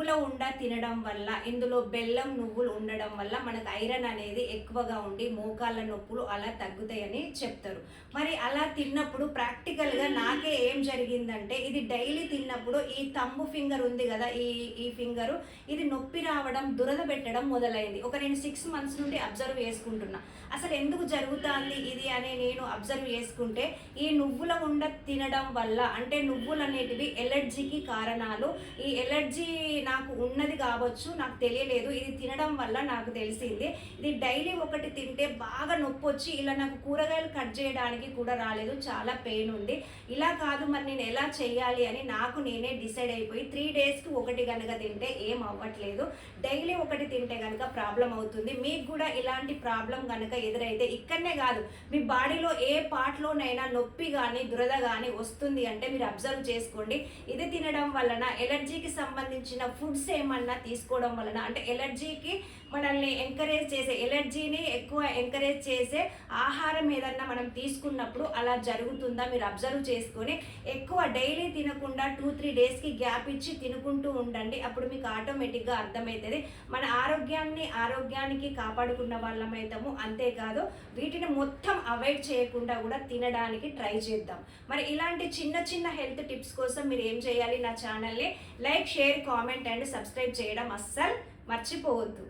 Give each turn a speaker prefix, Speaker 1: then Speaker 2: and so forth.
Speaker 1: నువ్వుల ఉండ తినడం వల్ల, ఇందులో బెల్లం నువ్వులు ఉండడం వల్ల మనకు ఐరన్ అనేది ఎక్కువగా ఉండి మోకాళ్ళ నొప్పులు అలా తగ్గుతాయని చెప్తారు. మరి అలా తిన్నప్పుడు ప్రాక్టికల్గా నాకే ఏం జరిగిందంటే, ఇది డైలీ తిన్నప్పుడు ఈ థంబ్ ఫింగర్ ఉంది కదా, ఈ ఫింగరు ఇది నొప్పి రావడం, దురద పెట్టడం మొదలైంది. నేను 6 months నుండి అబ్జర్వ్ చేసుకుంటున్నా. అసలు ఎందుకు జరుగుతుంది ఇది అని నేను అబ్జర్వ్ చేసుకుంటే, ఈ నువ్వుల ఉండ తినడం వల్ల, అంటే నువ్వులు అనేటివి ఎలర్జీకి కారణాలు. ఈ ఎలర్జీ నాకు ఉన్నది కావచ్చు, నాకు తెలియలేదు. ఇది తినడం వల్ల నాకు తెలిసింది. ఇది డైలీ ఒకటి తింటే బాగా నొప్పి వచ్చి ఇలా నాకు కూరగాయలు కట్ చేయడానికి కూడా రాలేదు, చాలా పెయిన్ ఉంది. ఇలా కాదు మరి నేను ఎలా చేయాలి అని నాకు నేనే డిసైడ్ అయిపోయి 3 daysకి ఒకటి కనుక తింటే ఏం అవ్వట్లేదు, డైలీ ఒకటి తింటే కనుక ప్రాబ్లం అవుతుంది. మీకు కూడా ఇలాంటి ప్రాబ్లం కనుక ఎదురైతే, ఇక్కడనే కాదు మీ బాడీలో ఏ పార్ట్లోనైనా నొప్పి కానీ దురద కానీ వస్తుంది అంటే మీరు అబ్జర్వ్ చేసుకోండి. ఇది తినడం వలన, ఎలర్జీకి సంబంధించిన ఫుడ్స్ ఏమన్నా తీసుకోవడం వలన, అంటే ఎలర్జీకి మనల్ని ఎంకరేజ్ చేసే, ఎలర్జీని ఎక్కువ ఎంకరేజ్ చేసే ఆహారం ఏదన్నా మనం తీసుకున్నప్పుడు అలా జరుగుతుందా మీరు అబ్జర్వ్ చేసుకొని ఎక్కువ డైలీ తినకుండా 2-3 daysకి గ్యాప్ ఇచ్చి తినుకుంటూ ఉండండి. అప్పుడు మీకు ఆటోమేటిక్గా అర్థమవుతుంది. మన ఆరోగ్యానికి కాపాడుకున్న వాళ్ళమైతాము. అంతేకాదు వీటిని మొత్తం అవాయిడ్ చేయకుండా కూడా తినడానికి ట్రై చేద్దాం. మరి ఇలాంటి చిన్న చిన్న హెల్త్ టిప్స్ కోసం మీరు ఏం చేయాలి, నా ఛానల్ని like, share, comment and subscribe చేయడం అస్సలు మర్చిపోవద్దు.